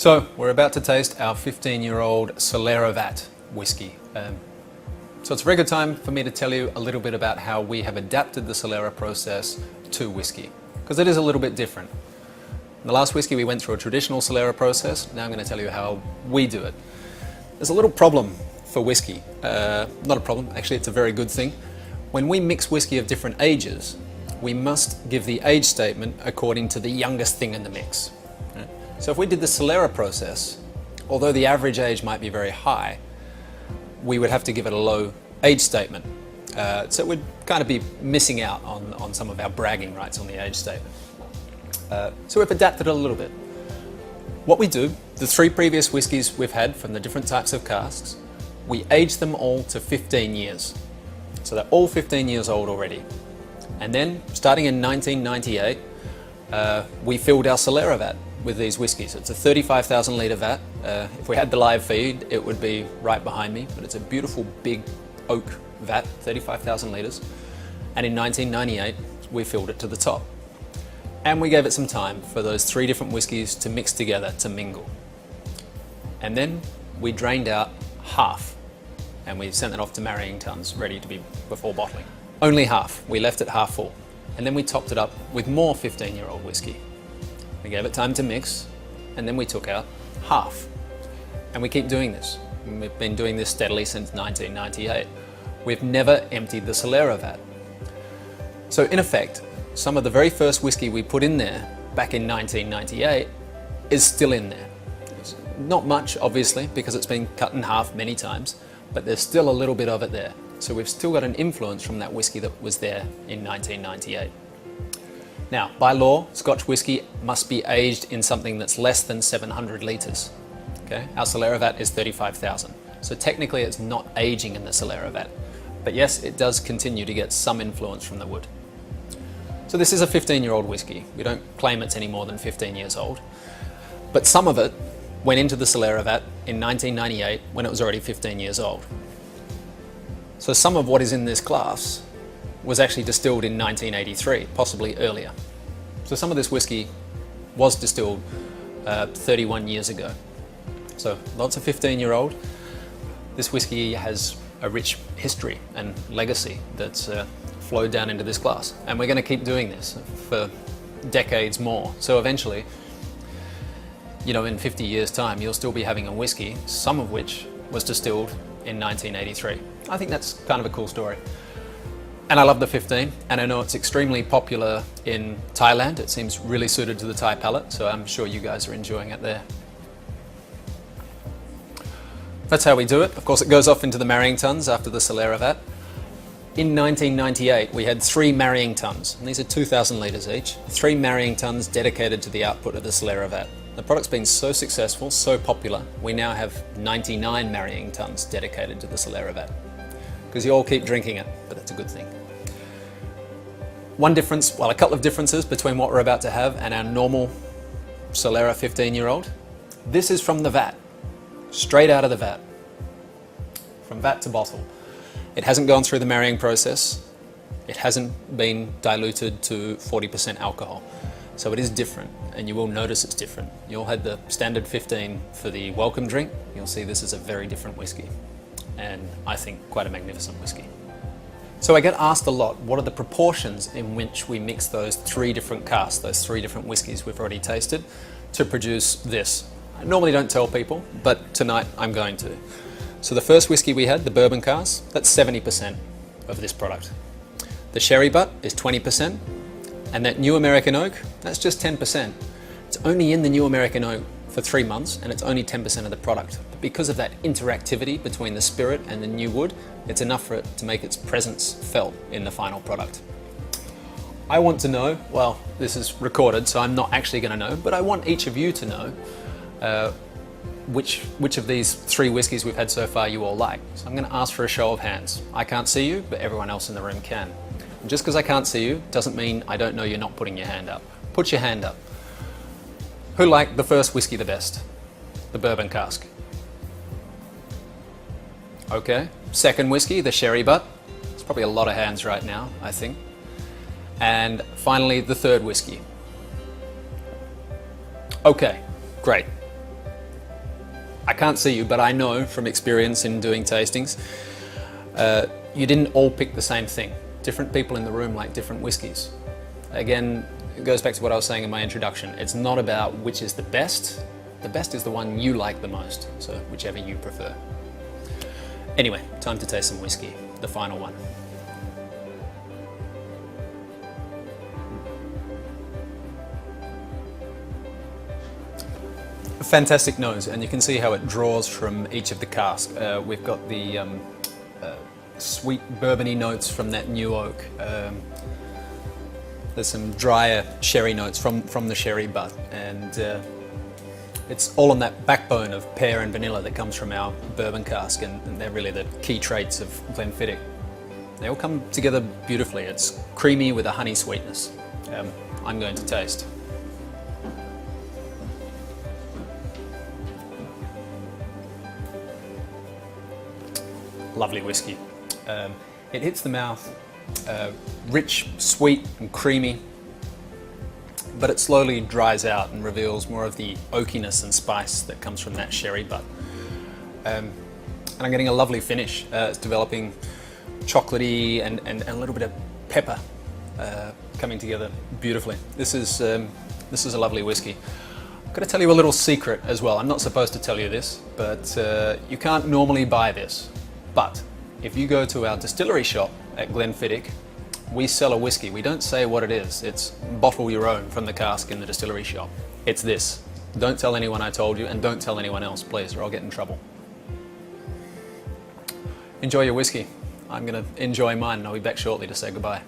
So we're about to taste our 15-year-old Solera vat whiskey. So it's a very good time for me to tell you a little bit about how we have adapted the Solera process to whiskey, because it is a little bit different. In the last whiskey we went through a traditional Solera process. Now I'm going to tell you how we do it. There's a little problem for whiskey. Not a problem, actually it's a very good thing. When we mix whiskey of different ages, we must give the age statement according to the youngest thing in the mix. So if we did the Solera process, although the average age might be very high, we would have to give it a low age statement. So we'd kind of be missing out on some of our bragging rights on the age statement. So we've adapted it a little bit. What we do, the 3 previous whiskies we've had from the different types of casks, we age them all to 15 years. So they're all 15 years old already. And then, starting in 1998, we filled our Solera vat with these whiskies. It's a 35,000 litre vat. If we had the live feed, it would be right behind me, but it's a beautiful big oak vat, 35,000 litres. And in 1998, we filled it to the top. And we gave it some time for those 3 different whiskies to mix together, to mingle. And then we drained out half, and we sent it off to marrying tuns, ready to be before bottling. Only half. We left it half full. And then we topped it up with more 15-year-old whiskey. We gave it time to mix, and then we took out half. And we keep doing this. We've been doing this steadily since 1998. We've never emptied the Solera vat. So in effect, some of the very first whiskey we put in there back in 1998 is still in there. It's not much, obviously, because it's been cut in half many times, but there's still a little bit of it there. So we've still got an influence from that whiskey that was there in 1998. Now, by law, Scotch whiskey must be aged in something that's less than 700 litres. Okay? Our Solera vat is 35,000. So technically it's not aging in the Solera vat. But yes, it does continue to get some influence from the wood. So this is a 15-year-old whiskey. We don't claim it's any more than 15 years old. But some of it went into the Solera vat in 1998 when it was already 15 years old. So some of what is in this glass was actually distilled in 1983, possibly earlier. So some of this whiskey was distilled 31 years ago. So lots of 15-year-old. This whiskey has a rich history and legacy that's flowed down into this glass. And we're going to keep doing this for decades more. So eventually, you know, in 50 years' time, you'll still be having a whiskey, some of which was distilled in 1983. I think that's kind of a cool story. And I love the 15, and I know it's extremely popular in Thailand. It seems really suited to the Thai palate, so I'm sure you guys are enjoying it there. That's how we do it. Of course, it goes off into the marrying tuns after the Solera vat. In 1998, we had 3 marrying tuns, and these are 2,000 litres each. 3 marrying tuns dedicated to the output of the Solera vat. The product's been so successful, so popular, we now have 99 marrying tons dedicated to the Solera vat. Because you all keep drinking it, but that's a good thing. One difference, well, a couple of differences between what we're about to have and our normal Solera 15-year-old. This is from the vat, straight out of the vat, from vat to bottle. It hasn't gone through the marrying process. It hasn't been diluted to 40% alcohol. So it is different, and you will notice it's different. You'll have the standard 15 for the welcome drink. You'll see this is a very different whiskey, and I think quite a magnificent whiskey. So I get asked a lot, what are the proportions in which we mix those 3 different casks, those 3 different whiskies we've already tasted, to produce this? I normally don't tell people, but tonight I'm going to. So the first whiskey we had, the bourbon cask, that's 70% of this product. The sherry butt is 20%, and that new American oak, that's just 10%. It's only in the new American oak for 3 months, and it's only 10% of the product. But because of that interactivity between the spirit and the new wood, it's enough for it to make its presence felt in the final product. I want to know, well, this is recorded, so I'm not actually going to know, but I want each of you to know which of these 3 whiskies we've had so far you all like. So I'm going to ask for a show of hands. I can't see you, but everyone else in the room can. And just because I can't see you doesn't mean I don't know you're not putting your hand up. Put your hand up. Who liked the first whiskey the best? The bourbon cask. Okay. Second whiskey, the sherry butt. There's probably a lot of hands right now, I think. And finally, the third whiskey. Okay, great. I can't see you, but I know from experience in doing tastings, you didn't all pick the same thing. Different people in the room like different whiskies. Again, it goes back to what I was saying in my introduction. It's not about which is the best. The best is the one you like the most, so whichever you prefer. Anyway, time to taste some whiskey, the final one. A fantastic nose, and you can see how it draws from each of the casks. We've got the sweet bourbony notes from that new oak. There's some drier sherry notes from the sherry butt, and it's all on that backbone of pear and vanilla that comes from our bourbon cask, and they're really the key traits of Glenfiddich. They all come together beautifully. It's creamy with a honey sweetness. I'm going to taste. Lovely whiskey. It hits the mouth, rich, sweet and creamy, but it slowly dries out and reveals more of the oakiness and spice that comes from that sherry butt. And I'm getting a lovely finish. It's developing chocolatey and a little bit of pepper coming together beautifully. This is a lovely whiskey. I've got to tell you a little secret as well. I'm not supposed to tell you this, but you can't normally buy this. But if you go to our distillery shop at Glenfiddich, we sell a whiskey. We don't say what it is. It's bottle your own from the cask in the distillery shop. It's this. Don't tell anyone I told you, and don't tell anyone else, please, or I'll get in trouble. Enjoy your whiskey. I'm going to enjoy mine, and I'll be back shortly to say goodbye.